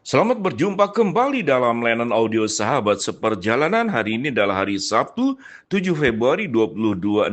Selamat berjumpa kembali dalam layanan audio Sahabat Seperjalanan. Hari ini adalah hari Sabtu, 7 Februari 2026.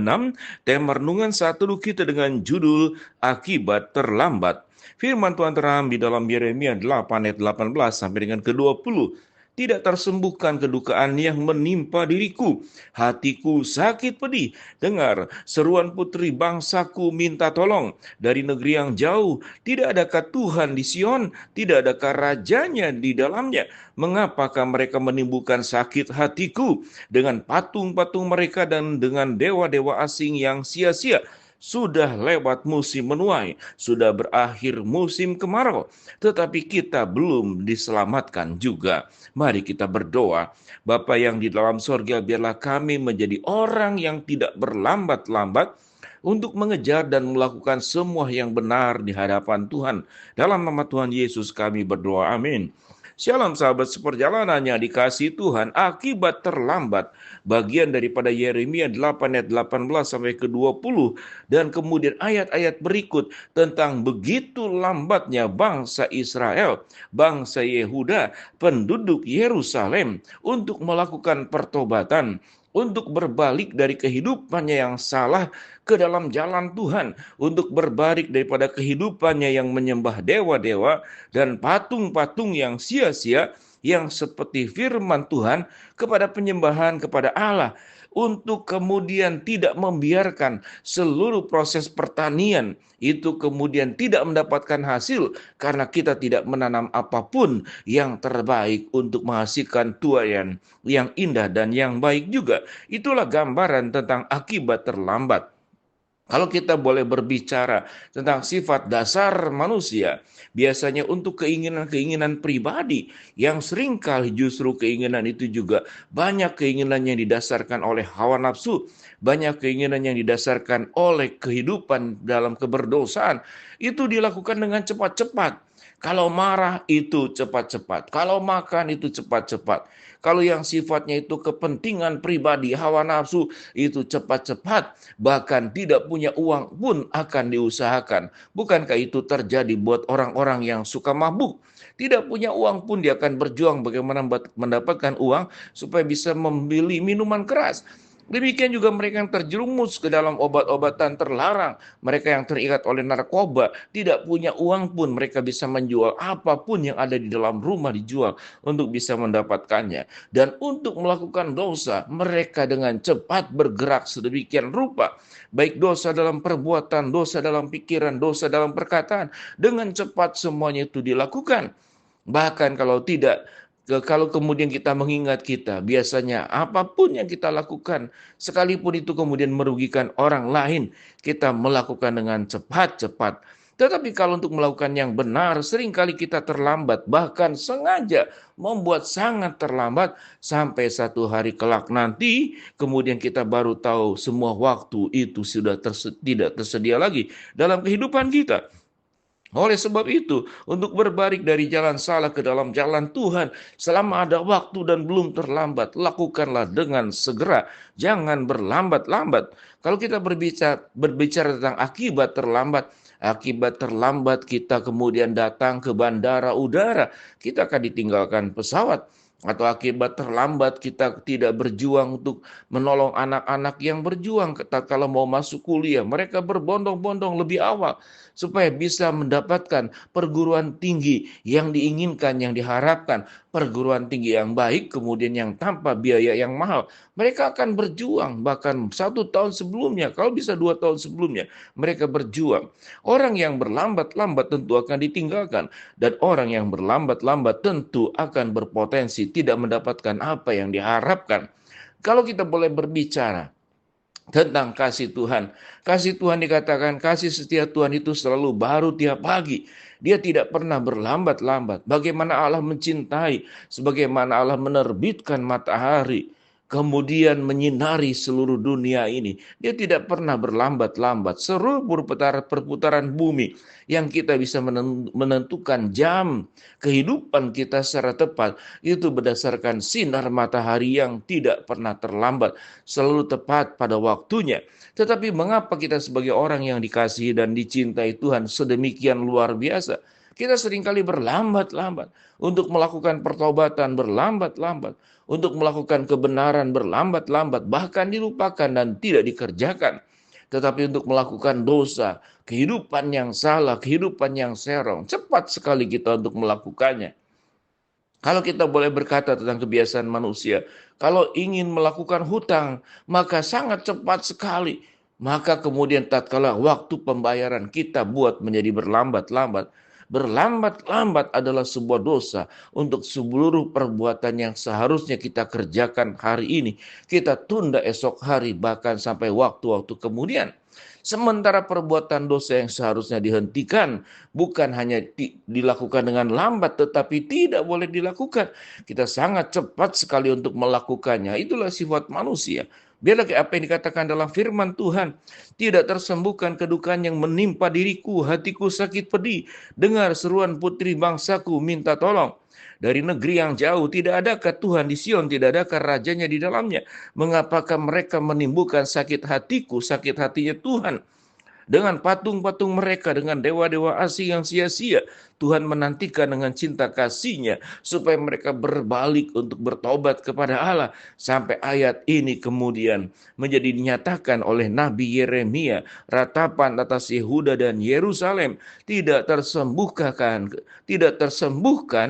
Tema renungan saat teduh kita dengan judul Akibat Terlambat. Firman Tuhan terambil dalam Yeremia 8 ayat 18 sampai dengan ke-20. Tidak tersembuhkan kedukaan yang menimpa diriku. Hatiku sakit pedih. Dengar, seruan putri bangsaku minta tolong. Dari negeri yang jauh, tidak adakah Tuhan di Sion? Tidak adakah rajanya di dalamnya? Mengapakah mereka menimbulkan sakit hatiku dengan patung-patung mereka dan dengan dewa-dewa asing yang sia-sia? Sudah lewat musim menuai, sudah berakhir musim kemarau, tetapi kita belum diselamatkan juga. Mari kita berdoa. Bapa yang di dalam sorga, biarlah kami menjadi orang yang tidak berlambat-lambat untuk mengejar dan melakukan semua yang benar di hadapan Tuhan. Dalam nama Tuhan Yesus kami berdoa, amin. Shalom sahabat seperjalanan yang dikasihi Tuhan, akibat terlambat, bagian daripada Yeremia 8 ayat 18 sampai ke 20, dan kemudian ayat-ayat berikut tentang begitu lambatnya bangsa Israel, bangsa Yehuda, penduduk Yerusalem untuk melakukan pertobatan, untuk berbalik dari kehidupannya yang salah ke dalam jalan Tuhan, untuk berbalik daripada kehidupannya yang menyembah dewa-dewa dan patung-patung yang sia-sia, yang seperti firman Tuhan, kepada penyembahan kepada Allah, untuk kemudian tidak membiarkan seluruh proses pertanian itu kemudian tidak mendapatkan hasil karena kita tidak menanam apapun yang terbaik untuk menghasilkan tuaian yang indah dan yang baik juga. Itulah gambaran tentang akibat terlambat. Kalau kita boleh berbicara tentang sifat dasar manusia, biasanya untuk keinginan-keinginan pribadi yang seringkali justru keinginan itu juga banyak keinginan yang didasarkan oleh hawa nafsu, banyak keinginan yang didasarkan oleh kehidupan dalam keberdosaan, itu dilakukan dengan cepat-cepat. Kalau marah itu cepat-cepat, kalau makan itu cepat-cepat. Kalau yang sifatnya itu kepentingan pribadi, hawa nafsu itu cepat-cepat, bahkan tidak punya uang pun akan diusahakan. Bukankah itu terjadi buat orang-orang yang suka mabuk? Tidak punya uang pun dia akan berjuang bagaimana mendapatkan uang supaya bisa membeli minuman keras. Demikian juga mereka yang terjerumus ke dalam obat-obatan terlarang, mereka yang terikat oleh narkoba, tidak punya uang pun mereka bisa menjual apapun yang ada di dalam rumah dijual untuk bisa mendapatkannya. Dan untuk melakukan dosa, mereka dengan cepat bergerak sedemikian rupa, baik dosa dalam perbuatan, dosa dalam pikiran, dosa dalam perkataan, dengan cepat semuanya itu dilakukan. Bahkan kalau kemudian kita mengingat kita, biasanya apapun yang kita lakukan, sekalipun itu kemudian merugikan orang lain, kita melakukan dengan cepat-cepat. Tetapi kalau untuk melakukan yang benar, seringkali kita terlambat, bahkan sengaja membuat sangat terlambat, sampai satu hari kelak nanti, kemudian kita baru tahu semua waktu itu sudah tidak tersedia lagi dalam kehidupan kita. Oleh sebab itu, untuk berbalik dari jalan salah ke dalam jalan Tuhan, selama ada waktu dan belum terlambat, lakukanlah dengan segera. Jangan berlambat-lambat. Kalau kita berbicara tentang akibat terlambat kita kemudian datang ke bandara udara, kita akan ditinggalkan pesawat. Atau akibat terlambat kita tidak berjuang untuk menolong anak-anak yang berjuang kalau mau masuk kuliah. Mereka berbondong-bondong lebih awal supaya bisa mendapatkan perguruan tinggi yang diinginkan, yang diharapkan. Perguruan tinggi yang baik, kemudian yang tanpa biaya yang mahal. Mereka akan berjuang, bahkan 1 tahun sebelumnya, kalau bisa 2 tahun sebelumnya, mereka berjuang. Orang yang berlambat-lambat tentu akan ditinggalkan. Dan orang yang berlambat-lambat tentu akan berpotensi tidak mendapatkan apa yang diharapkan. Kalau kita boleh berbicara tentang kasih Tuhan. Kasih Tuhan dikatakan, kasih setia Tuhan itu selalu baru tiap pagi. Dia tidak pernah berlambat-lambat. Bagaimana Allah mencintai, sebagaimana Allah menerbitkan matahari, kemudian menyinari seluruh dunia ini. Dia tidak pernah berlambat-lambat. Seluruh perputaran bumi yang kita bisa menentukan jam kehidupan kita secara tepat, itu berdasarkan sinar matahari yang tidak pernah terlambat, selalu tepat pada waktunya. Tetapi mengapa kita sebagai orang yang dikasihi dan dicintai Tuhan sedemikian luar biasa, Kita seringkali berlambat-lambat untuk melakukan pertobatan, berlambat-lambat untuk melakukan kebenaran, berlambat-lambat, bahkan dilupakan dan tidak dikerjakan. Tetapi untuk melakukan dosa, kehidupan yang salah, kehidupan yang serong, cepat sekali kita untuk melakukannya. Kalau kita boleh berkata tentang kebiasaan manusia, kalau ingin melakukan hutang, maka sangat cepat sekali. Maka kemudian tatkala waktu pembayaran kita buat menjadi berlambat-lambat. Berlambat-lambat adalah sebuah dosa untuk seluruh perbuatan yang seharusnya kita kerjakan hari ini. Kita tunda esok hari, bahkan sampai waktu-waktu kemudian. Sementara perbuatan dosa yang seharusnya dihentikan bukan hanya dilakukan dengan lambat, tetapi tidak boleh dilakukan. Kita sangat cepat sekali untuk melakukannya. Itulah sifat manusia. Biarlah apa yang dikatakan dalam firman Tuhan, tidak tersembuhkan kedukaan yang menimpa diriku, hatiku sakit pedih. Dengar seruan putri bangsaku minta tolong. Dari negeri yang jauh, tidak adakah Tuhan di Sion, tidak adakah rajanya di dalamnya? Mengapakah mereka menimbulkan sakit hatiku, sakit hatinya Tuhan? Dengan patung-patung mereka, dengan dewa-dewa asing yang sia-sia, Tuhan menantikan dengan cinta kasih-Nya supaya mereka berbalik untuk bertobat kepada Allah. Sampai ayat ini kemudian menjadi dinyatakan oleh Nabi Yeremia, ratapan atas Yehuda dan Yerusalem tidak tersembuhkan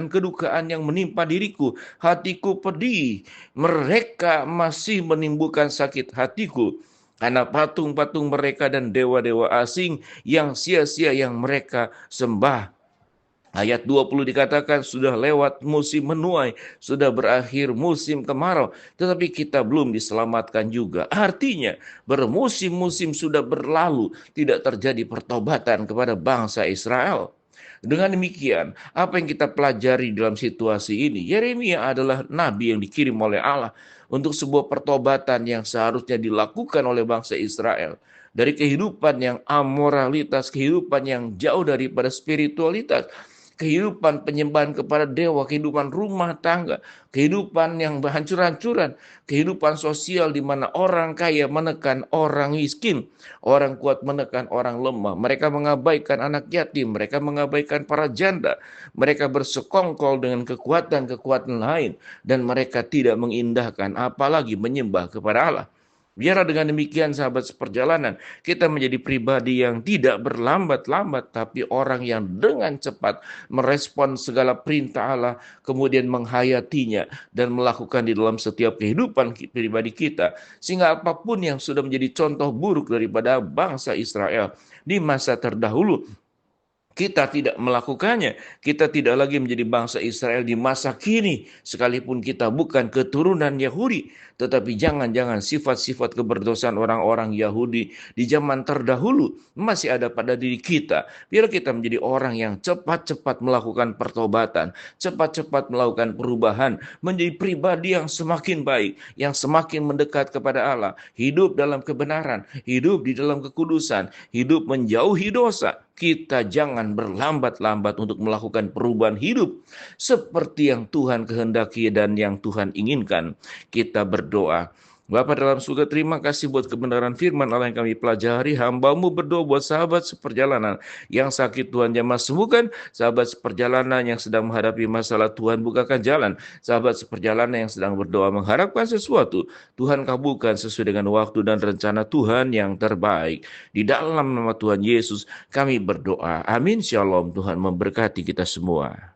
kedukaan yang menimpa diriku. Hatiku pedih, mereka masih menimbulkan sakit hatiku. Karena patung-patung mereka dan dewa-dewa asing yang sia-sia yang mereka sembah. Ayat 20 dikatakan sudah lewat musim menuai, sudah berakhir musim kemarau, tetapi kita belum diselamatkan juga. Artinya bermusim-musim sudah berlalu, tidak terjadi pertobatan kepada bangsa Israel. Dengan demikian, apa yang kita pelajari dalam situasi ini? Yeremia adalah nabi yang dikirim oleh Allah untuk sebuah pertobatan yang seharusnya dilakukan oleh bangsa Israel. Dari kehidupan yang amoralitas, kehidupan yang jauh daripada spiritualitas, kehidupan penyembahan kepada dewa, kehidupan rumah tangga, kehidupan yang berhancur-hancuran, kehidupan sosial di mana orang kaya menekan orang miskin, orang kuat menekan orang lemah. Mereka mengabaikan anak yatim, mereka mengabaikan para janda, mereka bersekongkol dengan kekuatan-kekuatan lain, dan mereka tidak mengindahkan apalagi menyembah kepada Allah. Biarlah dengan demikian sahabat seperjalanan, kita menjadi pribadi yang tidak berlambat-lambat, tapi orang yang dengan cepat merespon segala perintah Allah, kemudian menghayatinya dan melakukan di dalam setiap kehidupan pribadi kita. Sehingga apapun yang sudah menjadi contoh buruk daripada bangsa Israel di masa terdahulu, kita tidak melakukannya. Kita tidak lagi menjadi bangsa Israel di masa kini. Sekalipun kita bukan keturunan Yahudi. Tetapi jangan-jangan sifat-sifat keberdosaan orang-orang Yahudi di zaman terdahulu masih ada pada diri kita. Biar kita menjadi orang yang cepat-cepat melakukan pertobatan. Cepat-cepat melakukan perubahan. Menjadi pribadi yang semakin baik. Yang semakin mendekat kepada Allah. Hidup dalam kebenaran. Hidup di dalam kekudusan. Hidup menjauhi dosa. Kita jangan berlambat-lambat untuk melakukan perubahan hidup seperti yang Tuhan kehendaki dan yang Tuhan inginkan. Kita berdoa. Bapa dalam surga, terima kasih buat kebenaran firman Allah yang kami pelajari. Hamba-Mu berdoa buat sahabat seperjalanan yang sakit, Tuhan jamah sembuhkan. Sahabat seperjalanan yang sedang menghadapi masalah, Tuhan bukakan jalan. Sahabat seperjalanan yang sedang berdoa mengharapkan sesuatu, Tuhan kabulkan sesuai dengan waktu dan rencana Tuhan yang terbaik. Di dalam nama Tuhan Yesus kami berdoa. Amin. Shalom. Tuhan memberkati kita semua.